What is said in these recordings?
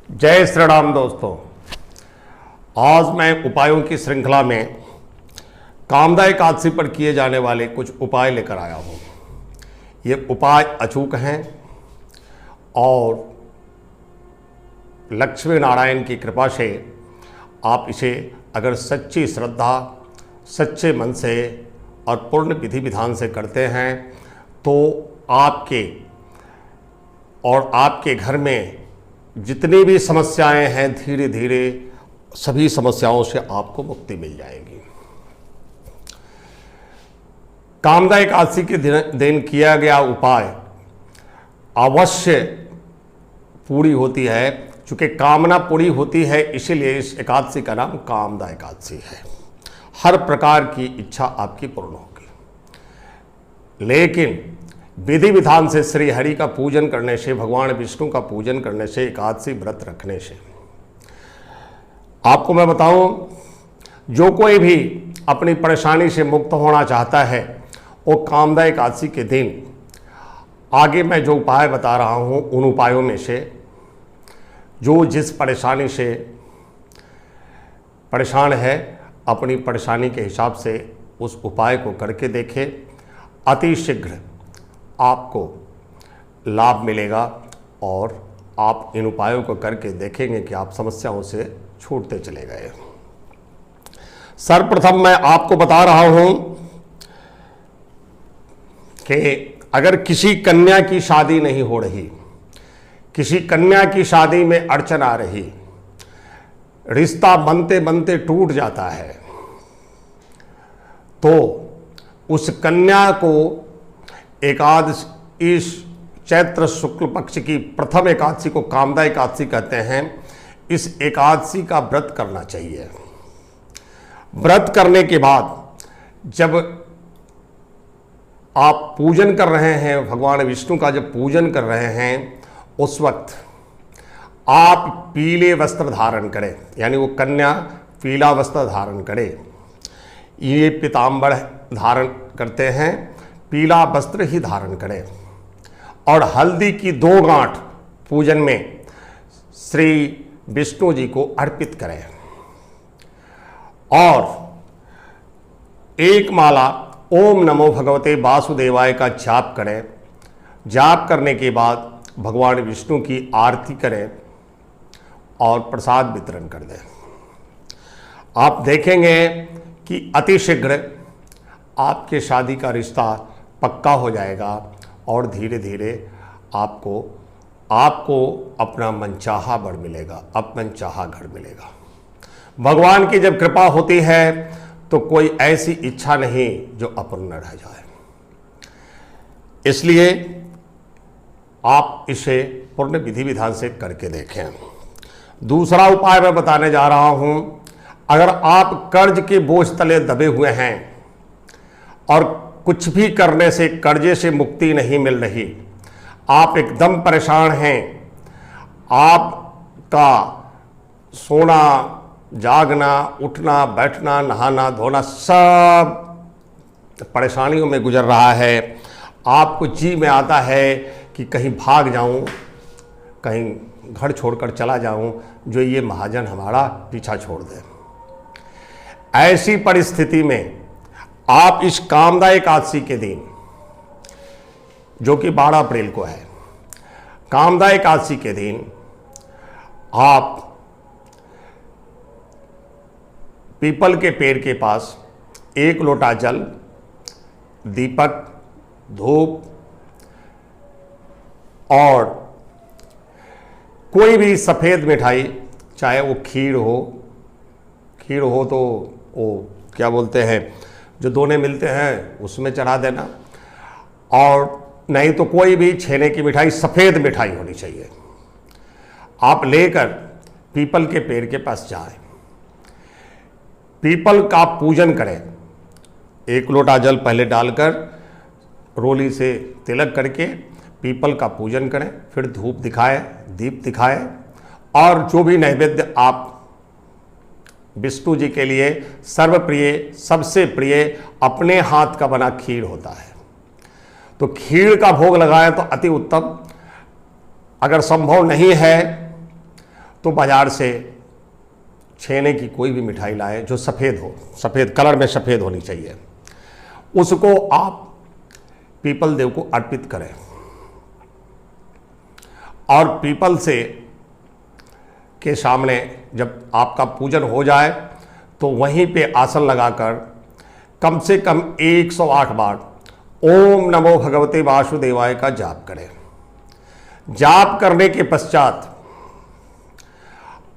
जय श्री राम दोस्तों। आज मैं उपायों की श्रृंखला में कामदा एकादशी पर किए जाने वाले कुछ उपाय लेकर आया हूँ। ये उपाय अचूक हैं और लक्ष्मी नारायण की कृपा से आप इसे अगर सच्ची श्रद्धा, सच्चे मन से और पूर्ण विधि विधान से करते हैं तो आपके घर में जितनी भी समस्याएं हैं धीरे धीरे सभी समस्याओं से आपको मुक्ति मिल जाएगी। कामदा एकादशी के दिन किया गया उपाय अवश्य पूरी होती है। चूँकि कामना पूरी होती है इसीलिए इस एकादशी का नाम कामदा एकादशी है। हर प्रकार की इच्छा आपकी पूर्ण होगी। लेकिन विधि विधान से श्री हरि का पूजन करने से, भगवान विष्णु का पूजन करने से, एकादशी व्रत रखने से आपको मैं बताऊं, जो कोई भी अपनी परेशानी से मुक्त होना चाहता है वो कामदा एकादशी के दिन आगे मैं जो उपाय बता रहा हूं उन उपायों में से जो जिस परेशानी से परेशान है अपनी परेशानी के हिसाब से उस उपाय को करके देखे। अति शीघ्र आपको लाभ मिलेगा और आप इन उपायों को करके देखेंगे कि आप समस्याओं से छूटते चले गए। सर्वप्रथम मैं आपको बता रहा हूं कि अगर किसी कन्या की शादी नहीं हो रही, किसी कन्या की शादी में अड़चन आ रही, रिश्ता बनते बनते टूट जाता है, तो उस कन्या को एकादशी, इस चैत्र शुक्ल पक्ष की प्रथम एकादशी को कामदा एकादशी कहते हैं, इस एकादशी का व्रत करना चाहिए। व्रत करने के बाद जब आप पूजन कर रहे हैं, भगवान विष्णु का जब पूजन कर रहे हैं, उस वक्त आप पीले वस्त्र धारण करें, यानी वो कन्या पीला वस्त्र धारण करे। ये पीताम्बर धारण करते हैं, पीला वस्त्र ही धारण करें और हल्दी की 2 गांठ पूजन में श्री विष्णु जी को अर्पित करें और 1 माला ओम नमो भगवते वासुदेवाय का जाप करें। जाप करने के बाद भगवान विष्णु की आरती करें और प्रसाद वितरण कर दें। आप देखेंगे कि अतिशीघ्र आपके शादी का रिश्ता पक्का हो जाएगा और धीरे धीरे आपको अपना मनचाहा वर मिलेगा, मनचाहा घर मिलेगा। भगवान की जब कृपा होती है तो कोई ऐसी इच्छा नहीं जो अपूर्ण रह जाए। इसलिए आप इसे पूर्ण विधि विधान से करके देखें। दूसरा उपाय मैं बताने जा रहा हूं, अगर आप कर्ज के बोझ तले दबे हुए हैं और कुछ भी करने से कर्जे से मुक्ति नहीं मिल रही, आप एकदम परेशान हैं, आपका सोना, जागना, उठना, बैठना, नहाना, धोना सब परेशानियों में गुजर रहा है, आपको जी में आता है कि कहीं भाग जाऊं, कहीं घर छोड़कर चला जाऊं, जो ये महाजन हमारा पीछा छोड़ दे। ऐसी परिस्थिति में आप इस कामदा एकादशी के दिन, जो कि 12 अप्रैल को है, कामदा एकादशी के दिन आप पीपल के पेड़ के पास 1 लोटा जल, दीपक, धूप और कोई भी सफ़ेद मिठाई, चाहे वो खीर हो तो वो क्या बोलते हैं जो दोने मिलते हैं उसमें चढ़ा देना, और नहीं तो कोई भी छेने की मिठाई, सफ़ेद मिठाई होनी चाहिए। आप लेकर पीपल के पेड़ के पास जाएं, पीपल का पूजन करें। 1 लोटा जल पहले डालकर रोली से तिलक करके पीपल का पूजन करें, फिर धूप दिखाएं, दीप दिखाएं और जो भी नैवेद्य आप विष्णु जी के लिए सर्वप्रिय, सबसे प्रिय अपने हाथ का बना खीर होता है, तो खीर का भोग लगाएं तो अति उत्तम। अगर संभव नहीं है तो बाजार से छेने की कोई भी मिठाई लाए जो सफ़ेद हो, सफ़ेद कलर में सफ़ेद होनी चाहिए, उसको आप पीपल देव को अर्पित करें। और पीपल से के सामने जब आपका पूजन हो जाए तो वहीं पे आसन लगाकर कम से कम 108 बार ओम नमो भगवते वासुदेवाय का जाप करें। जाप करने के पश्चात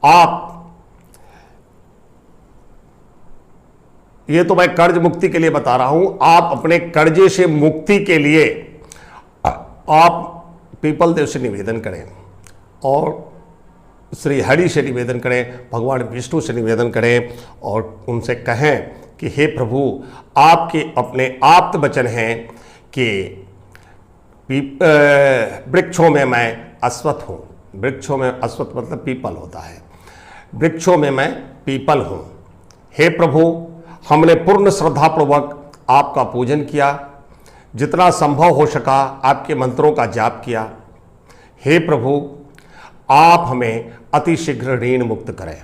आप, ये तो मैं कर्ज मुक्ति के लिए बता रहा हूं, आप अपने कर्जे से मुक्ति के लिए आप पीपल देव से निवेदन करें और श्री हरि से निवेदन करें, भगवान विष्णु से निवेदन करें और उनसे कहें कि हे प्रभु, आपके अपने आप्त वचन हैं कि वृक्षों में मैं अश्वत्थ हूँ। वृक्षों में अश्वत्थ मतलब पीपल होता है, वृक्षों में मैं पीपल हूँ। हे प्रभु, हमने पूर्ण श्रद्धापूर्वक आपका पूजन किया, जितना संभव हो सका आपके मंत्रों का जाप किया। हे प्रभु, आप हमें अतिशीघ्र ऋण मुक्त करें।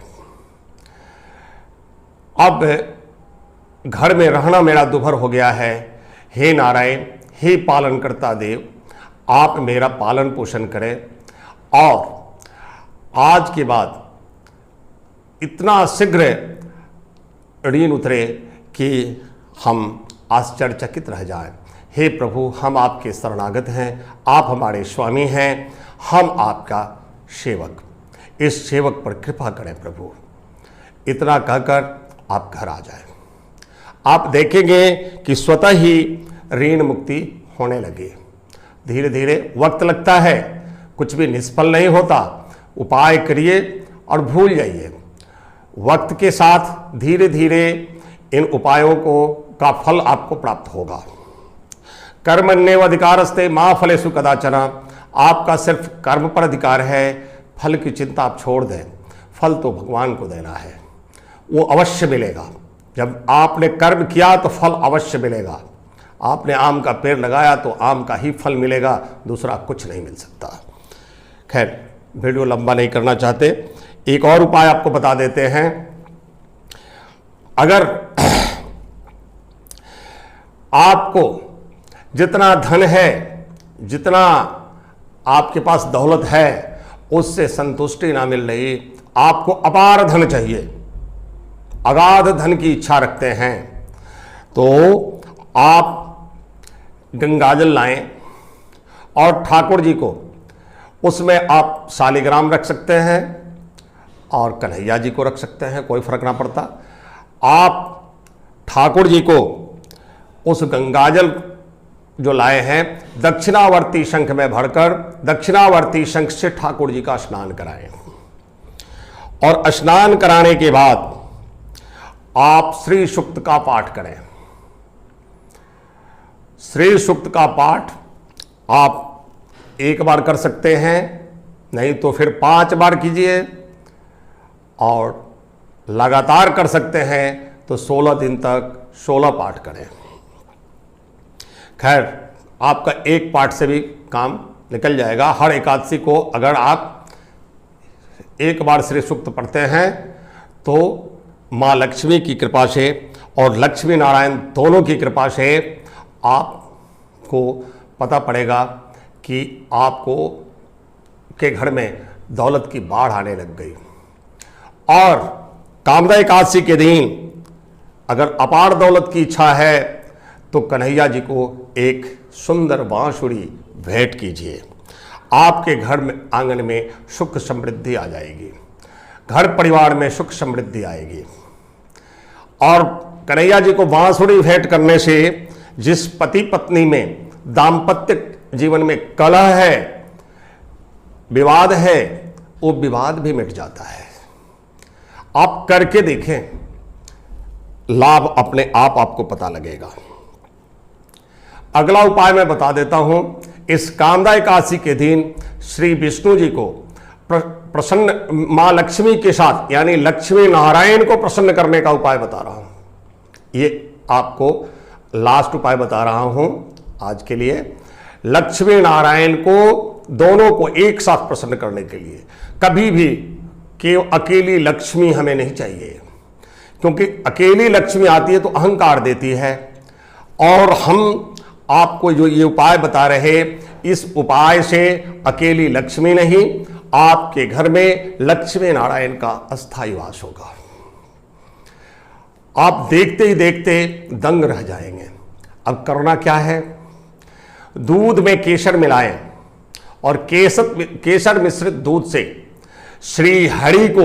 अब घर में रहना मेरा दुभर हो गया है। हे नारायण, हे पालनकर्ता देव, आप मेरा पालन पोषण करें और आज के बाद इतना शीघ्र ऋण उतरे कि हम आश्चर्यचकित रह जाएं। हे प्रभु, हम आपके शरणागत हैं, आप हमारे स्वामी हैं, हम आपका सेवक, इस सेवक पर कृपा करें प्रभु। इतना कहकर आप घर आ जाएं। आप देखेंगे कि स्वतः ही ऋण मुक्ति होने लगी। धीरे धीरे वक्त लगता है, कुछ भी निष्फल नहीं होता। उपाय करिए और भूल जाइए। वक्त के साथ धीरे धीरे इन उपायों का फल आपको प्राप्त होगा। कर्मण्येव अधिकारस्ते मा फलेषु कदाचन। आपका सिर्फ कर्म पर अधिकार है, फल की चिंता आप छोड़ दें। फल तो भगवान को देना है, वो अवश्य मिलेगा। जब आपने कर्म किया तो फल अवश्य मिलेगा। आपने आम का पेड़ लगाया तो आम का ही फल मिलेगा, दूसरा कुछ नहीं मिल सकता। खैर, वीडियो लंबा नहीं करना चाहते, एक और उपाय आपको बता देते हैं। अगर आपको जितना धन है, जितना आपके पास दौलत है, उससे संतुष्टि ना मिल रही, आपको अपार धन चाहिए, अगाध धन की इच्छा रखते हैं, तो आप गंगाजल लाएं और ठाकुर जी को, उसमें आप शालिग्राम रख सकते हैं और कन्हैया जी को रख सकते हैं, कोई फर्क ना पड़ता। आप ठाकुर जी को उस गंगाजल जो लाए हैं दक्षिणावर्ती शंख में भरकर दक्षिणावर्ती शंख से ठाकुर जी का स्नान कराएं और स्नान कराने के बाद आप श्री सूक्त का पाठ करें। श्री सूक्त का पाठ आप एक बार कर सकते हैं, नहीं तो फिर 5 बार कीजिए, और लगातार कर सकते हैं तो 16 दिन तक 16 पाठ करें। खैर, आपका एक पाठ से भी काम निकल जाएगा। हर एकादशी को अगर आप एक बार श्री सूक्त पढ़ते हैं तो माँ लक्ष्मी की कृपा से और लक्ष्मी नारायण दोनों की कृपा से आपको पता पड़ेगा कि आपको के घर में दौलत की बाढ़ आने लग गई। और कामदा एकादशी के दिन अगर अपार दौलत की इच्छा है तो कन्हैया जी को एक सुंदर बांसुरी भेंट कीजिए। आपके घर में आंगन में सुख समृद्धि आ जाएगी, घर परिवार में सुख समृद्धि आएगी। और कन्हैया जी को बांसुरी भेंट करने से जिस पति पत्नी में दाम्पत्य जीवन में कलह है, विवाद है, वो विवाद भी मिट जाता है। आप करके देखें, लाभ अपने आप आपको पता लगेगा। अगला उपाय मैं बता देता हूं। इस कामदा एकादशी के दिन श्री विष्णु जी को प्रसन्न, मां लक्ष्मी के साथ यानी लक्ष्मी नारायण को प्रसन्न करने का उपाय बता रहा हूं। ये आपको लास्ट उपाय बता रहा हूं आज के लिए। लक्ष्मी नारायण को दोनों को एक साथ प्रसन्न करने के लिए कभी भी कि अकेली लक्ष्मी हमें नहीं चाहिए, क्योंकि अकेली लक्ष्मी आती है तो अहंकार देती है। और हम आपको जो ये उपाय बता रहे, इस उपाय से अकेली लक्ष्मी नहीं, आपके घर में लक्ष्मी नारायण का अस्थायी वास होगा। आप देखते ही देखते दंग रह जाएंगे। अब करना क्या है, दूध में केसर मिलाएं और केसर मिश्रित दूध से श्री हरि को,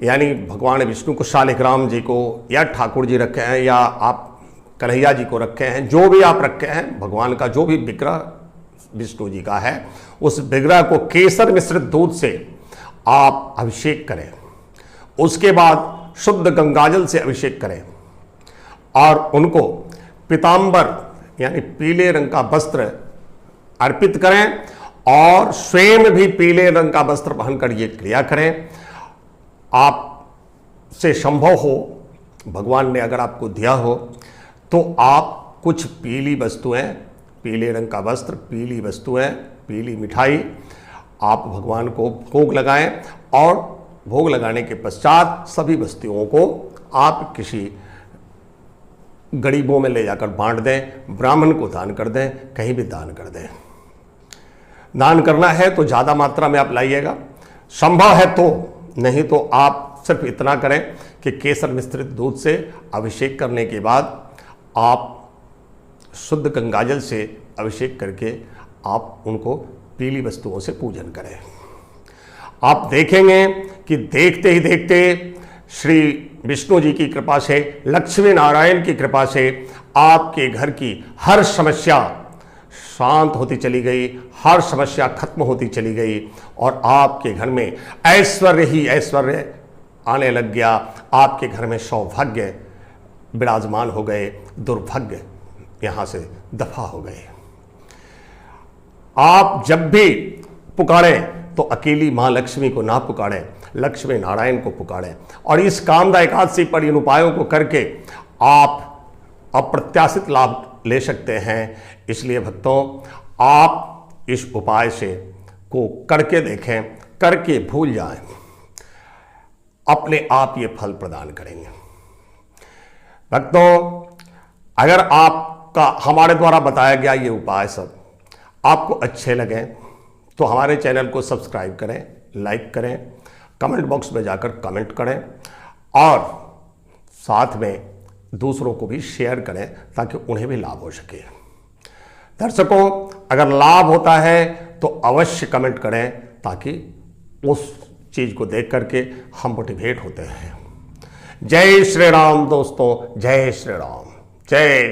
यानी भगवान विष्णु को, शालिग्राम जी को, या ठाकुर जी रखे हैं, या आप कन्हैया जी को रखे हैं, जो भी आप रखे हैं, भगवान का जो भी विग्रह विष्णु जी का है, उस विग्रह को केसर मिश्रित दूध से आप अभिषेक करें। उसके बाद शुद्ध गंगाजल से अभिषेक करें और उनको पीतांबर यानी पीले रंग का वस्त्र अर्पित करें और स्वयं भी पीले रंग का वस्त्र पहनकर ये क्रिया करें। आप से संभव हो, भगवान ने अगर आपको दिया हो, तो आप कुछ पीली वस्तुएं, पीले रंग का वस्त्र, पीली वस्तुएं, पीली मिठाई आप भगवान को भोग लगाएं और भोग लगाने के पश्चात सभी वस्तुओं को आप किसी गरीबों में ले जाकर बांट दें, ब्राह्मण को दान कर दें, कहीं भी दान कर दें। दान करना है तो ज़्यादा मात्रा में आप लाइएगा, संभव है तो, नहीं तो आप सिर्फ इतना करें कि केसर मिश्रित दूध से अभिषेक करने के बाद आप शुद्ध गंगाजल से अभिषेक करके आप उनको पीली वस्तुओं से पूजन करें। आप देखेंगे कि देखते ही देखते श्री विष्णु जी की कृपा से, लक्ष्मी नारायण की कृपा से आपके घर की हर समस्या शांत होती चली गई, हर समस्या खत्म होती चली गई और आपके घर में ऐश्वर्य ही ऐश्वर्य आने लग गया। आपके घर में सौभाग्य विराजमान हो गए, दुर्भाग्य यहाँ से दफा हो गए। आप जब भी पुकारें तो अकेली मां लक्ष्मी को ना पुकारें, लक्ष्मी नारायण को पुकारें। और इस कामदा एकादशी पर इन उपायों को करके आप अप्रत्याशित लाभ ले सकते हैं। इसलिए भक्तों, आप इस उपाय से को करके देखें, करके भूल जाएं, अपने आप ये फल प्रदान करेंगे। भक्तों, अगर आपका हमारे द्वारा बताया गया ये उपाय सब आपको अच्छे लगे तो हमारे चैनल को सब्सक्राइब करें, लाइक करें, कमेंट बॉक्स में जाकर कमेंट करें और साथ में दूसरों को भी शेयर करें ताकि उन्हें भी लाभ हो सके। दर्शकों, अगर लाभ होता है तो अवश्य कमेंट करें ताकि उस चीज़ को देख करके हम मोटिवेट होते हैं। जय श्री राम दोस्तों, जय श्री राम, जय